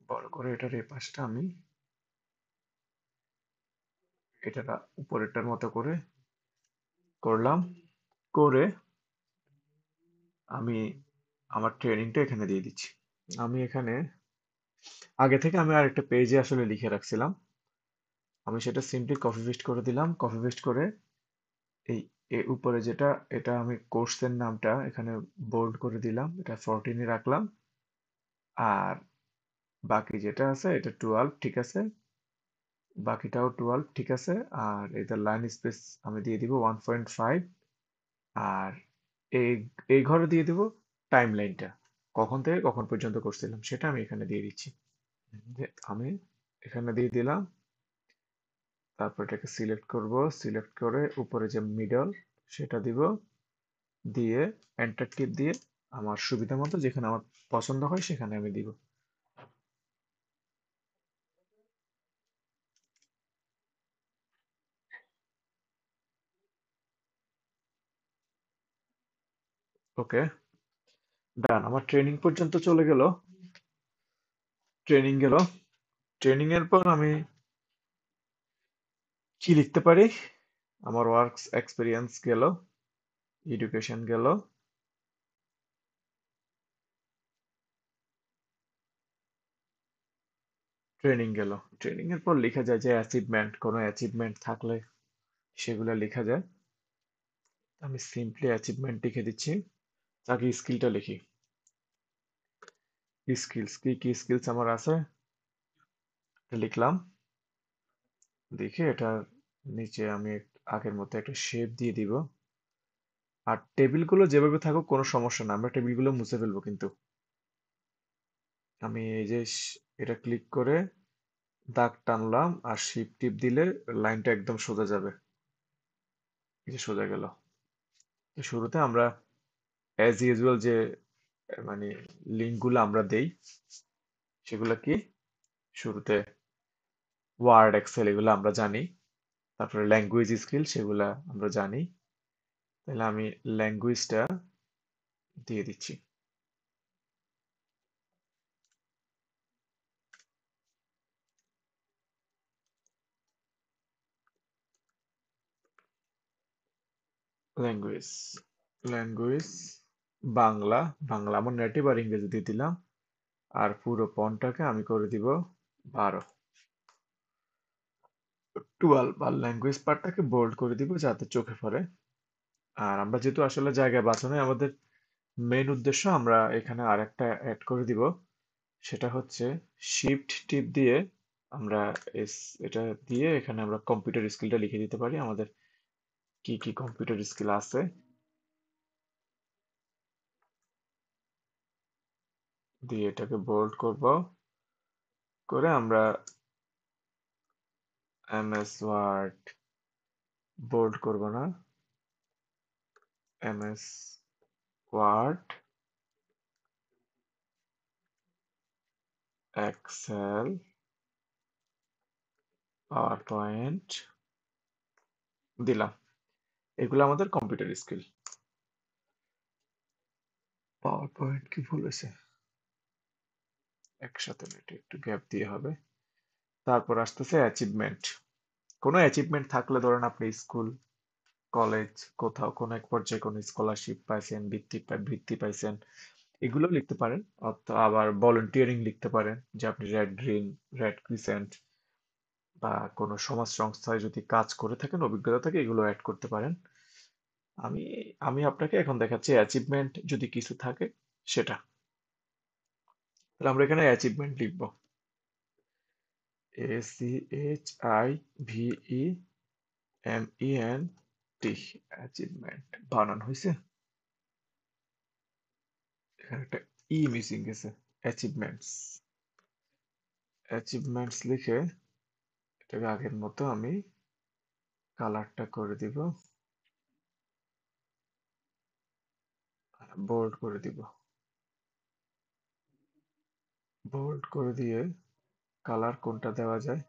বড় করে এটার এই পাশটা আমি এটা উপরেরটার মতো করে করলাম। করে আমি আমার ট্রেনিংটা এখানে দিয়ে দিচ্ছি। আমি এখানে আগে থেকে আমি আরেকটা পেজে আসলে লিখে রাখছিলাম, আমি সেটা সিম্পলি কপি পেস্ট করে দিলাম। কপি পেস্ট করে এই উপরে যেটা, এটা আমি কোর্সের নামটা এখানে বোল্ড করে দিলাম, এটা 14 রাখলাম। আর বাকি যেটা আছে এটা 12, ঠিক আছে, বাকিটাও 12, ঠিক আছে। আর এটা লাইন স্পেস আমি দিয়ে দিব 1.5। আর এই এই ঘরে দিয়ে দিব টাইম লাইনটা, কখন থেকে কখন পর্যন্ত করছিলাম সেটা আমি এখানে দিয়ে দিচ্ছি। আমি এখানে দিয়ে দিলাম। তারপর এটাকে সিলেক্ট করব, সিলেক্ট করে উপরে যে মিডল সেটা দিব, দিয়ে এন্টার টিপ দিয়ে আমার সুবিধা মতো যেখানে আমার পছন্দ হয় সেখানে আমি দিব। ওকে, ডান। আমার ট্রেনিং পর্যন্ত চলে গেল, ট্রেনিং গেল। ট্রেনিং এর পর আমি কি লিখতে পারি? আমার ওয়ার্কস এক্সপিরিয়েন্স গেল, এডুকেশন গেল, ট্রেনিং গেল। ট্রেনিং এর পর লেখা যায় যে অ্যাচিভমেন্ট, কোনো অ্যাচিভমেন্ট থাকলে সেগুলো লেখা যায়। আমি সিম্পলি অ্যাচিভমেন্ট লিখে দিচ্ছি। তাকে স্কিলটা লিখি। স্কিলস, কি কি স্কিলস আমার আছে এটা লিখলাম। দেখে এটার নিচে আমি আগের মতো একটা শেপ দিয়ে দিব। আর টেবিলগুলো যেভাবে থাকুক কোনো সমস্যা না, আমরা টেবিলগুলো মুছে ফেলবো কিন্তু। আমি এই যে এটা ক্লিক করে দাগ টানলাম, আর শিফট টিপ দিলে লাইনটা একদম সোজা যাবে। এই যে সোজা গেল। তো শুরুতে আমরা অ্যাজ ইউজুয়াল যে মানে লিঙ্কগুলো আমরা দেই সেগুলো কি, শুরুতে ওয়ার্ড, এক্সেল এগুলো আমরা জানি। তারপরে ল্যাঙ্গুয়েজ স্কিল সেগুলা আমরা জানি। তাহলে আমি ল্যাঙ্গুয়েজটা দিয়ে দিচ্ছি। Language, language Bangla. বাংলা আমার নেটিভ, আর ইংরেজি দিয়ে দিলাম। আর পুরো ফন্টটাকে আমি করে দিব 12, 12। আর ল্যাঙ্গুয়েজ পার্টটাকে বোল্ড করে দিব যাতে চোখে পড়ে। আর আমরা যেহেতু আসলে জায়গা বাঁচানোই আমাদের মেইন উদ্দেশ্য, আমরা এখানে আরেকটা অ্যাড করে দিব। সেটা হচ্ছে শিফট টিপ দিয়ে আমরা এটা দিয়ে এখানে আমরা কম্পিউটার স্কিলটা লিখে দিতে পারি, আমাদের কি কি কম্পিউটার স্কিল আছে। দিয়ে এটাকে বোল্ড করব, করে আমরা এমএস ওয়ার্ড বোল্ড করব না, MS Word, Excel, PowerPoint দিলাম। এগুলো আমাদের কম্পিউটার স্কিল। পাওয়ার পয়েন্ট কি ভুল হয়েছে, একসাথে না, এটা একটু গ্যাপ দিয়ে হবে। তারপর আসতেছে অ্যাচিভমেন্ট। কোনো অ্যাচিভমেন্ট থাকলে ধরেন আপনি স্কুল, কলেজ, কোথাও কোনো এক পর্যায়ে কোনো স্কলারশিপ পাইছেন, বৃত্তি পাইছেন, এগুলো লিখতে পারেন। অথবা আবার ভলেন্টিয়ারিং লিখতে পারেন, যে আপনি রেড গ্রিন, রেড ক্রিসেন্ট বা কোনো সমাজ সংস্থায় যদি কাজ করে থাকেন, অভিজ্ঞতা থাকে, এগুলো অ্যাড করতে পারেন। আমি আমি আপনাকে এখন দেখাচ্ছি অ্যাচিভমেন্ট যদি কিছু থাকে সেটা। তাহলে আমরা এখানে অ্যাচিভমেন্ট লিখব, ACHIVEMENT, অ্যাচিভমেন্ট। বানান হয়েছে, এখানে একটা ই মিসিং গেছে। অ্যাচিভমেন্টস, অ্যাচিভমেন্টস লিখে এটাকে আগের মতো আমি কালারটা করে দিব, বোল্ড করে দিব। বোল্ড করে দিয়ে কালার কোনটা দেওয়া যায়,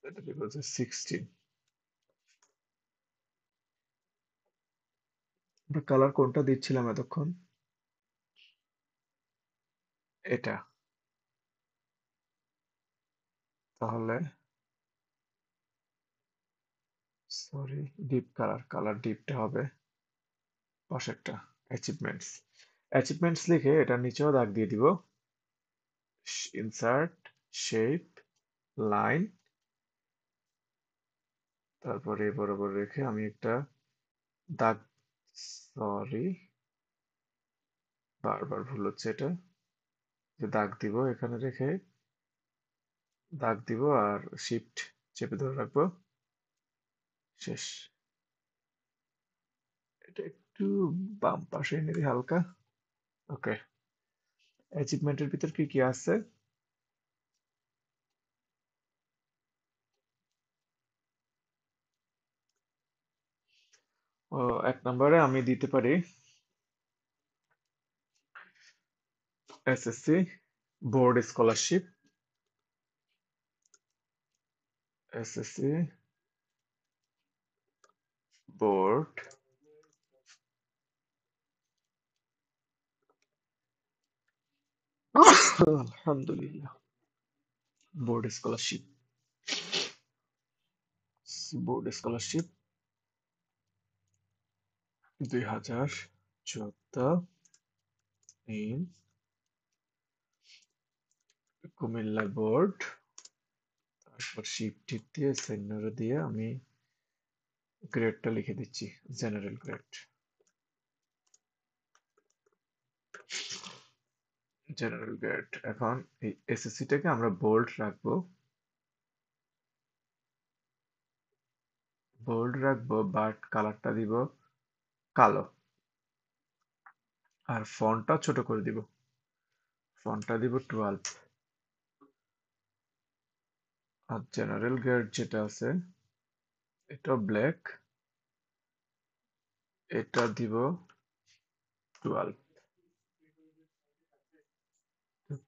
এটা দিব হচ্ছে 16। আমরা কালার কোনটা দিচ্ছিলাম এতক্ষণ, এটা। তাহলে সরি, ডিপ কালার, কালার ডিপটা হবে পাশেরটা, অ্যাচিভমেন্টস। অ্যাচিভমেন্টস লিখে এটার নিচেও দাগ দিয়ে দিব, ইনসার্ট, শেপ, লাইন, তারপরে এই বরাবর রেখে আমি একটা দাগ, সরি বারবার ভুল হচ্ছে এটা, যে দাগ দিব এখানে রেখে দাগ দিব আর শিফট চেপে ধরে রাখবো, শেষ। এটা একটু বাম পাশে এনে দিই হালকা। ওকে, অ্যাচিভমেন্টের ভিতর কি কি আছে, ও, 1 নম্বরে আমি দিতে পারি SSC board scholarship, SSC board আলহামদুলিল্লাহ, board scholarship, board scholarship 2014 in Comilla board. তারপর শিফট দিয়ে সেন্নার দিয়ে আমি গ্রেডটা লিখে দিচ্ছি, জেনারেল গ্রেড, জেনারেল গ্রেড। এখন এই এসএসসিটাকে আমরা বোল্ড রাখবো, বোল্ড রাখবো, বাট কালারটা দিব কালো, আর ফন্টটা ছোট করে দিব, ফন্টটা দিব 12। আর জেনারেল গ্রেড যেটা আছে এটা ব্ল্যাক, এটা দিব 12।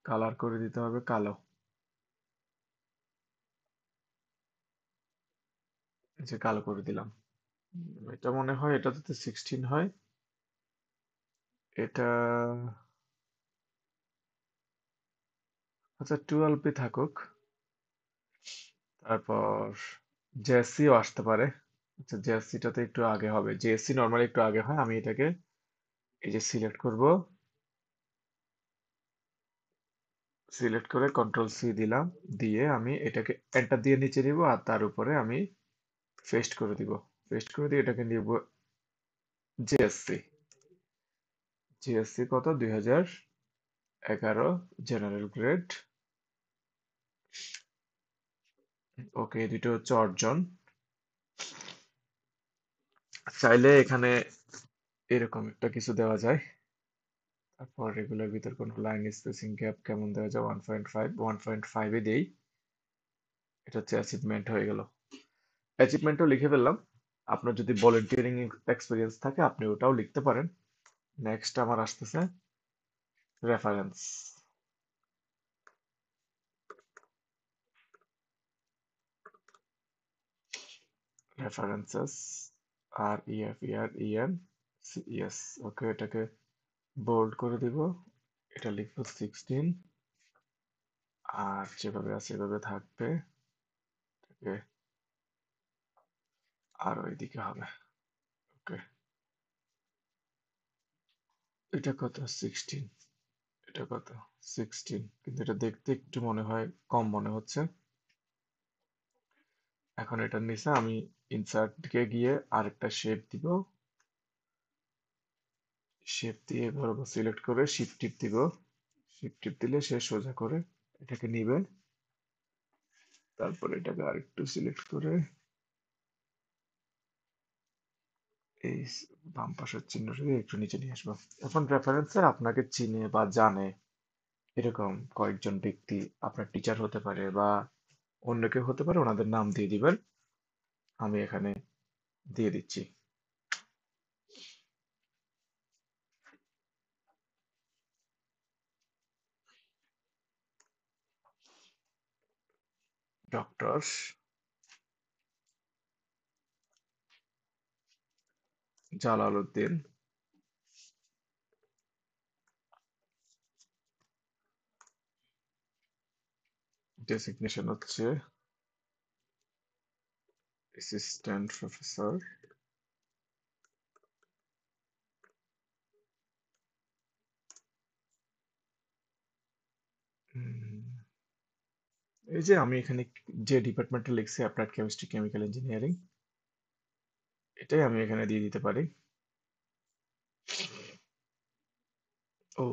কালার করে দিতে হবে কালো, এই যে কালো করে দিলাম। এটা মনে হয় এটা যাতে 16 হয়, এটা আচ্ছা 12 থাকুক। তারপর জেএসসিও আসতে পারে, আচ্ছা জেএসসিটাতে একটু আগে হবে, জেএসসি নর্মালি একটু আগে হয়। আমি এটাকে এই যে সিলেক্ট করব, সিলেক্ট করে কন্ট্রোল সি দিলাম, দিয়ে আমি এটাকে এন্টার দিয়ে নিচে নিব, আর তার উপরে আমি পেস্ট করে দিব, পেস্ট করে দিয়ে এটাকে নিব জেএসসি, জিএসসি কত? 2011 জেনারেল গ্রেড। ওকে, এই দুটো হচ্ছে অর্জন। চাইলে এখানে এরকম একটা কিছু দেওয়া যায়। তারপর এগুলোর ভিতর কোনো লাইন স্পেসিং গ্যাপ কেমন দেওয়া যায়? 1.5, 1.5-এ দেই। এটা হচ্ছে অ্যাচিভমেন্ট হয়ে গেল। অ্যাচিভমেন্টও লিখে ফেললাম। আপনার যদি ভলেন্টিয়ারিং এক্সপিরিয়েন্স থাকে আপনি ওটাও লিখতে পারেন। নেক্সট আমার আসতেছে রেফারেন্স। References, REFERENCES। ওকে, এটাকে বোল্ড করে দিব। এটা লিখবো 16, আর যেভাবে আছে এভাবে থাকবে। এটাকে আরো এদিকে হবে। ওকে, এটা কত? 16। এটা কত? 16, কিন্তু এটা দেখতে একটু মনে হয় কম মনে হচ্ছে। এখন এটার নিচে আমি ইনসার্ট দিকে গিয়ে আরেকটা শেপ দিব। শেপ দিয়ে বরাবর সিলেক্ট করে শিফট টিপ দিব। শিফট টিপ দিলে সে সোজা করে এটাকে নিবে। তারপর এটাকে আরেকটু সিলেক্ট করে এই বাম পাশের চিহ্নটা দিয়ে একটু নিচে নিয়ে আসবো। এখন রেফারেন্সে আপনাকে চিনে বা জানে এরকম কয়েকজন ব্যক্তি, আপনার টিচার হতে পারে বা অন্য কেউ হতে পারে, ওনাদের নাম দিয়ে দিবেন। আমি এখানে দিয়ে দিচ্ছি। ডক্টর জালাল উদ্দিন। ডেসিগনেশন হচ্ছে অ্যাসিস্ট্যান্ট প্রফেসর। এই যে আমি এখানে যে ডিপার্টমেন্টে লিখছি অ্যাপ্লাইড কেমিস্ট্রি কেমিক্যাল ইঞ্জিনিয়ারিং, এটাই আমি এখানে দিয়ে দিতে পারি। ও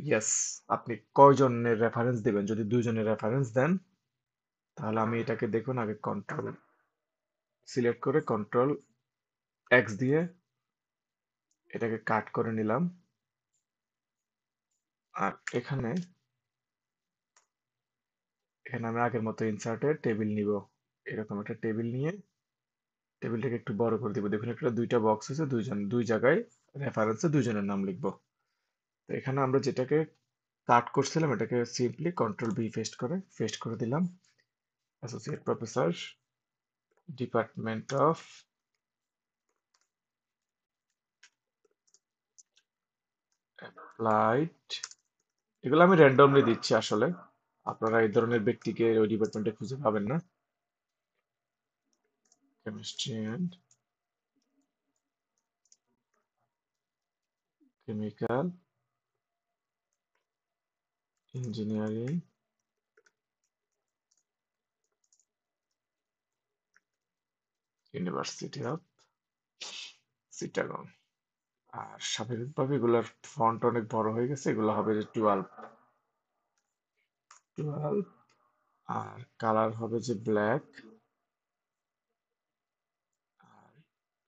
ইয়েস, আপনি কয়জনের রেফারেন্স দিবেন? যদি দুইজনের রেফারেন্স দেন তাহলে আমি এটাকে দেখুন আগে কন্ট্রোল সিলেক্ট করে কন্ট্রোল এক্স দিয়ে এটাকে কাট করে নিলাম। আর এখানে এখানে আমি আগের মতো ইনসার্টের টেবিল নিব। এরকম একটা টেবিল নিয়ে টেবিলটাকে একটু বড় করে দিব। দেখুন একটা দুইটা বক্স আছে, দুই জায়গায় রেফারেন্সে দুইজনের নাম লিখবো। তো এখানে আমরা যেটাকে কাট করছিলাম এটাকে সিম্পলি কন্ট্রোল বি পেস্ট করে দিলাম। Associate professor, department of applied. এগুলো আমি র্যান্ডমলি দিচ্ছি আসলে, আপনারা এই ধরনের ব্যক্তিকে ওই ডিপার্টমেন্টে খুঁজে পাবেন না। Chemistry and chemical engineering, university of Chittagong. আর স্বাভাবিকভাবে এগুলোর ফন্ট অনেক বড় হয়ে গেছে, এগুলো হবে যে 12। আর কালার হবে যে ব্ল্যাক। আর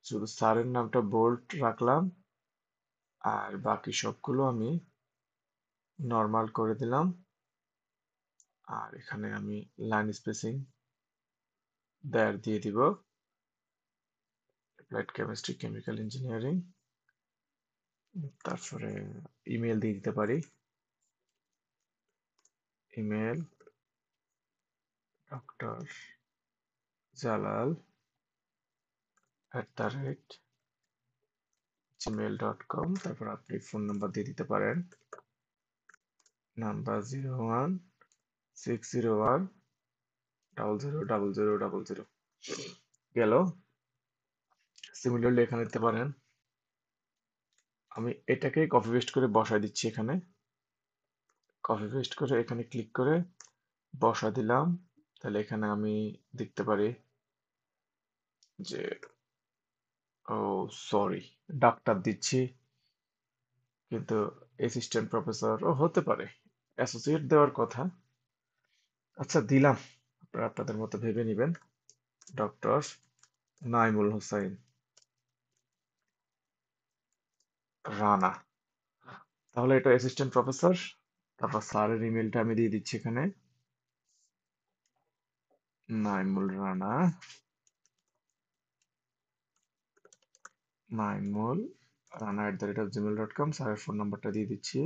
শুধু স্যারের নামটা বোল্ড রাখলাম, আর বাকি সবগুলো আমি নর্মাল করে দিলাম। আর এখানে আমি লাইন স্পেসিং দেয়ার দিয়ে দিব। Applied chemistry chemical engineering. তারপরে ইমেল দিয়ে দিতে পারি। Email doctor Jalal @gmail.com। তারপর আপনি ফোন নাম্বার দিয়ে দিতে পারেন, নাম্বার 016010000000। গেল। সিমিলারলি এখানে দিতে পারেন। আমি এটাকে কপি পেস্ট করে বসায় দিচ্ছি এখানে। কপি পেস্ট করে এখানে ক্লিক করে বসা দিলাম। তাহলে এখানে আমি দেখতে পারি যে, ও সরি, ডাক্তার দিচ্ছি কিন্তু অ্যাসিস্ট্যান্ট প্রফেসরও হতে পারে, অ্যাসোসিয়েট দেওয়ার কথা। আচ্ছা দিলাম, আপনারা আপনাদের মতো ভেবে নেবেন। ডক্টর নাইমুল হোসাইন রানা, তাহলে এটা অ্যাসিস্ট্যান্ট প্রফেসর। তারপর স্যারের ইমেলটা আমি দিয়ে দিচ্ছি এখানে, নাইমুল রানা, নাইমুল রানা@gmail.com। স্যারের ফোন নাম্বারটা দিয়ে দিচ্ছি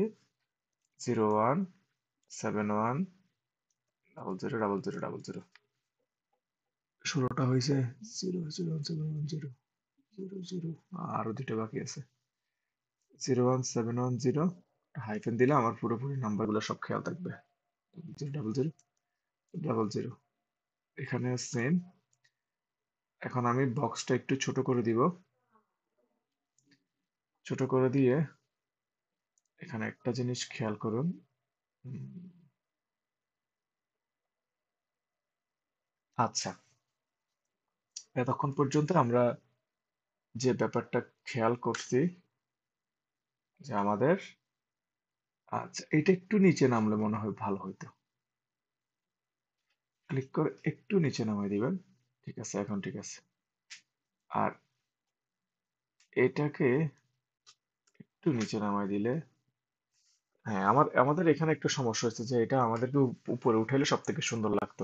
0171000000। ষোলোটা হয়েছে, 0071000। আরো দুটো বাকি আছে, 01710। হাইফেন দিলে আমার পুরোপুরি নাম্বারগুলো সব খেয়াল থাকবে। 00000। এখানে সেম। এখন আমি বক্সটা একটু ছোট করে দিব, ছোট করে দিয়ে এখানে একটা জিনিস খেয়াল করুন। উম, আচ্ছা, এতক্ষণ পর্যন্ত আমরা যে ব্যাপারটা খেয়াল করছি যে আমাদের, আচ্ছা এটা একটু নিচে নামলে মনে হয় ভালো হইতো। ক্লিক করে একটু নিচে নামাই দিবেন। ঠিক আছে, এখন ঠিক আছে। আর এটাকে একটু নিচে নামাই দিলে, হ্যাঁ আমাদের এখানে একটু সমস্যা হচ্ছে যে এটা আমাদেরকে উপরে উঠাইলে সব থেকে সুন্দর লাগতো।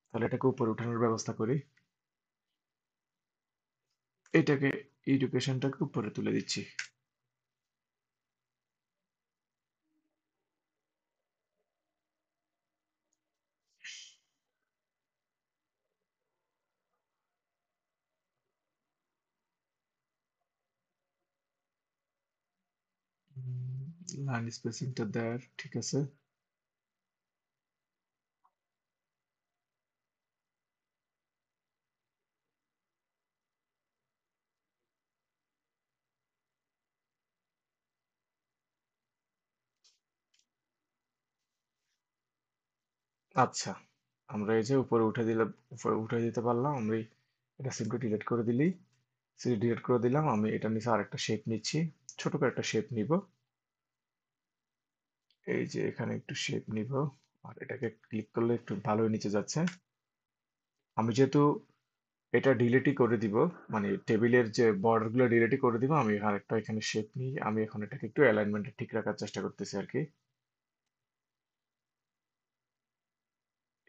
তাহলে এটাকে উপরে উঠানোর ব্যবস্থা করি। এটাকে, এডুকেশনটাকে উপরে তুলে দিচ্ছি। লাইন স্পেসিংটা দেয়ার ঠিক আছে। আচ্ছা, আমরা এই যে উপরে উঠে দিলে, উপরে উঠে দিতে পারলাম আমরা। এটা সিম্পলি ডিলিট করে দিলেই, ডিলিট করে দিলাম। আমি এটা নিচে আরেকটা শেপ নিচ্ছি, ছোট করে একটা শেপ নিব। এই যে এখানে একটু শেপ নিব, আর এটাকে ক্লিক করলে একটু ভালোই নিচে যাচ্ছে। আমি যেহেতু এটা ডিলিটই করে দিব, মানে টেবিলের যে বর্ডার গুলো ডিলিটই করে দিব, আমি আরেকটা এখানে শেপ নিই। আমি এখন এটাকে একটু অ্যালাইনমেন্টে ঠিক রাখার চেষ্টা করতেছি আর কি।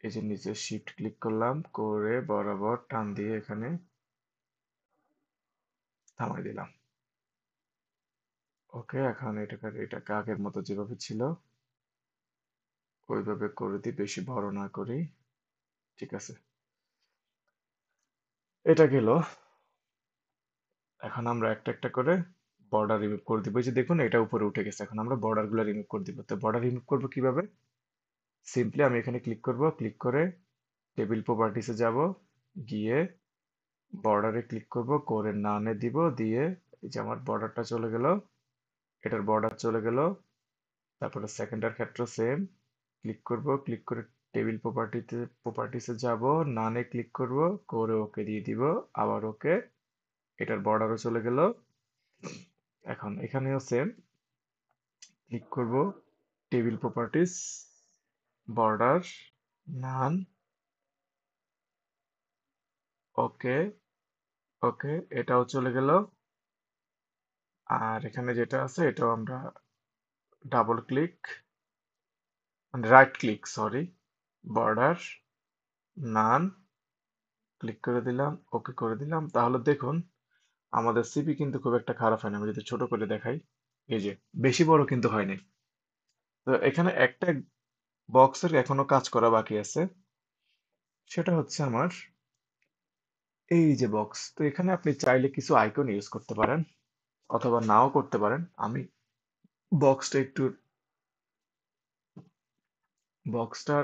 এই যে নিচে শিফট ক্লিক করলাম, করে বরাবর টান দিয়ে এখানে থামাই দিলাম। ওকে, এখন এটাকে আগের মতো যেভাবে ছিল ওইভাবে করে দিই, বেশি বড় না করি। ঠিক আছে, এটা গেল। এখন আমরা একটা একটা করে বর্ডার রিমুভ করে দিব। এই যে দেখুন এটা উপরে উঠে গেছে। এখন আমরা বর্ডার গুলো রিমুভ করে দিব। তো বর্ডার রিমুভ করবো কিভাবে? সিম্পলি আমি এখানে ক্লিক করব, ক্লিক করে টেবিল প্রপার্টিসে যাব, গিয়ে বর্ডারে ক্লিক করব, করে নানে দিব, দিয়ে এই যে আমার বর্ডারটা চলে গেল, এটার বর্ডার চলে গেল। তারপরে সেকেন্ডার ক্ষেত্র সেম, ক্লিক করব, ক্লিক করে টেবিল প্রপার্টিসে যাব, নানে ক্লিক করব, করে ওকে দিয়ে দিব, আবার ওকে। এটার বর্ডারও চলে গেল। এখন এখানেও সেম, ক্লিক করব, টেবিল প্রপার্টিস, বর্ডার, নান, ওকে, ওকে, এটাও চলে গেল। আর এখানে যেটা আছে এটাও আমরা ডাবল ক্লিক, মানে রাইট ক্লিক সরি, বর্ডার, নান, ক্লিক করে দিলাম, ওকে করে দিলাম। তাহলে দেখুন আমাদের সিপি কিন্তু খুব একটা খারাপ হয় না। আমি যদি ছোট করে দেখাই, এই যে বেশি বড় কিন্তু হয় নাই। তো এখানে একটা বক্সের এখনো কাজ করা বাকি আছে, সেটা হচ্ছে আমার এই যে বক্স। তো এখানে আপনি চাইলে কিছু আইকন ইউজ করতে পারেন, অথবা নাও করতে পারেন। আমি বক্সটা একটু, বক্সটার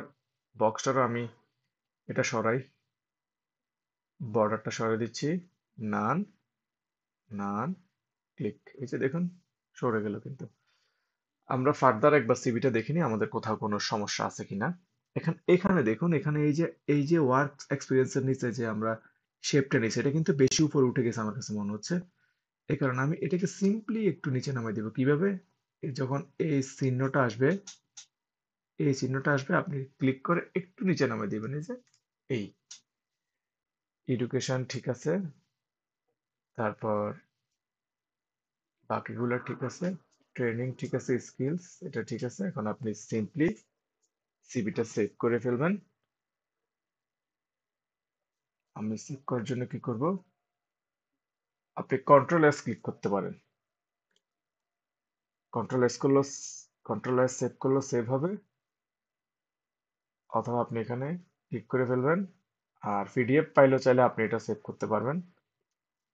বক্সটারও আমি এটা সরাই, বর্ডারটা সরাই দিচ্ছি, নান, নান, ক্লিক। এই যে দেখুন সরে গেল। কিন্তু আমরা ফার্দার একবার সিভিটা দেখিনি আমাদের কোথাও কোনো সমস্যা আছে কিনা। এখানে দেখুন, এখানে এই যে ওয়ার্ক এক্সপিরিয়েন্সের নিচে যে আমরা শেপটা নিয়েছি, এটা কিন্তু বেশি উপরে উঠে গেছে আমার কাছে মনে হচ্ছে। এই কারণে আমি এটাকে সিম্পলি একটু নিচে নামাই দিব। কিভাবে? যখন এই চিহ্নটা আসবে আপনি ক্লিক করে একটু নিচে নামিয়ে দিবেন। এই যে এই এডুকেশন ঠিক আছে, তারপর বাকিগুলো ঠিক আছে, ট্রেনিং ঠিক আছে, স্কিলস এটা ঠিক আছে। এখন আপনি সিম্পলি সিভিটা সেভ করে ফেলবেন। আমি সেভ করার জন্য কি করব? আপনি কন্ট্রোল এস ক্লিক করতে পারেন। কন্ট্রোল এস করলো, কন্ট্রোল এস সেভ করলো সেভ হবে, অথবা আপনি এখানে ক্লিক করে ফেলবেন। আর পিডিএফ ফাইলও চাইলে আপনি এটা সেভ করতে পারবেন।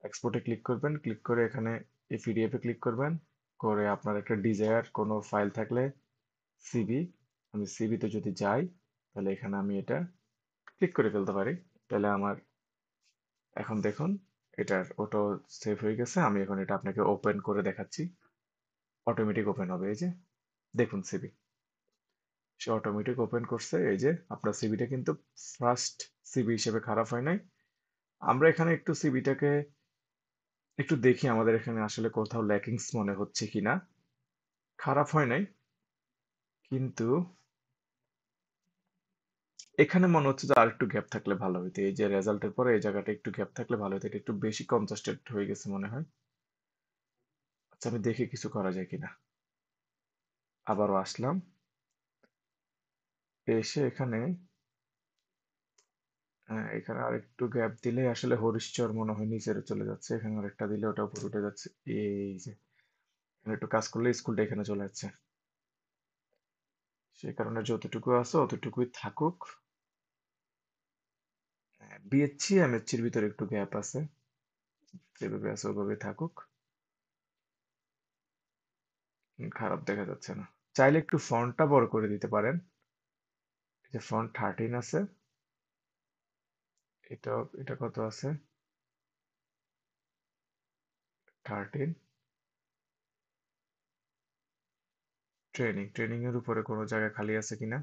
এক্সপোর্টে ক্লিক করবেন, ক্লিক করে এখানে এই পিডিএফ এ ক্লিক করবেন, করে আপনার একটা ডিজায়ার কোনো ফাইল থাকলে সিভি, আমি সিভিতে যদি যাই তাহলে এখানে আমি এটা ক্লিক করে ফেলতে পারি। তাহলে আমার এখন দেখুন এটার অটো সেভ হয়ে গেছে। আমি এখন এটা আপনাকে ওপেন করে দেখাচ্ছি, অটোমেটিক ওপেন হবে। এই যে দেখুন সিভি, সে অটোমেটিক ওপেন করছে। এই যে আপনার সিভিটা কিন্তু ফার্স্ট সিভি হিসেবে খারাপ হয় নাই। আমরা এখানে একটু সিভিটাকে একটু দেখি আমাদের এখানে আসলে কোথাও ল্যাকিংস মনে হচ্ছে কিনা। খারাপ হয় নাই, কিন্তু এখানে মনে হচ্ছে যে আরেকটু গ্যাপ থাকলে ভালো হইতো। এই যে রেজাল্টের পরে এই জায়গাটা একটু গ্যাপ থাকলে ভালো হতো। এটা একটু বেশি কনজাস্টেড হয়ে গেছে মনে হয়। আচ্ছা, আমি দেখি কিছু করা যায় কিনা। আবারও আসলাম, এসে এখানে এখানে আরেকটু গ্যাপ দিলে আসলে হরিশ্চর মনে হয় নিচে চলে যাচ্ছে। এখানে আরেকটা দিলে ওটা উপরে উঠে যাচ্ছে। এই যে এখানে একটু কাজ করলে স্কুলটা এখানে চলে যাচ্ছে। সেই কারণে যতটুকু আছে অতটুকুই থাকুক। বিএসসি এমএসসির ভিতরে একটু গ্যাপ আছে, যেভাবে আছে ওভাবে থাকুক। খারাপ দেখা যাচ্ছে না। চাইলে একটু ফন্টটা বড় করে দিতে পারেন। এই যে ফন্ট 13 আছে, এটা কত আছে? 13। ট্রেনিং এর উপরে কোনো জায়গায় খালি আছে কিনা,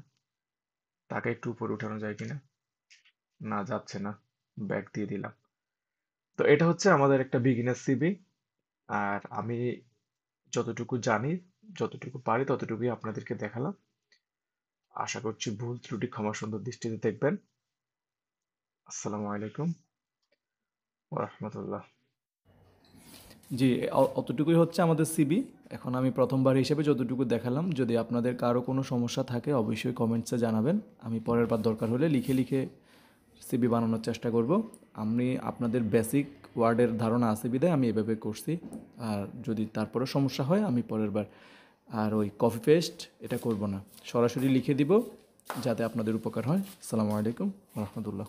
তাকে একটু উপরে উঠানো যায় কিনা। না, যাচ্ছে না, ব্যাক দিয়ে দিলাম। তো এটা হচ্ছে আমাদের একটা বিগিনার সিভি। আর আমি যতটুকু জানি, যতটুকু পারি ততটুকুই আপনাদেরকে দেখালাম। আশা করছি ভুল ত্রুটি ক্ষমা সুন্দর দৃষ্টিতে দেখবেন। আসসালামু আলাইকুম ওয়া রাহমাতুল্লাহ। জি, অতটুকুই হচ্ছে আমাদের সিবি। এখন আমি প্রথমবার হিসেবে যতটুকু দেখালাম, যদি আপনাদের কারো কোনো সমস্যা থাকে অবশ্যই কমেন্টসে জানাবেন। আমি পরের বার দরকার হলে লিখে লিখে সিবি বানানোর চেষ্টা করব। আমি আপনাদের বেসিক ওয়ার্ডের ধারণা আছে বিধায় আমি এভাবে করছি। আর যদি তারপরে সমস্যা হয় আমি পরের বার আর ওই কপি পেস্ট এটা করব না, সরাসরি লিখে দিব যাতে আপনাদের উপকার হয়। আসসালামু আলাইকুম ওয়া রাহমাতুল্লাহ।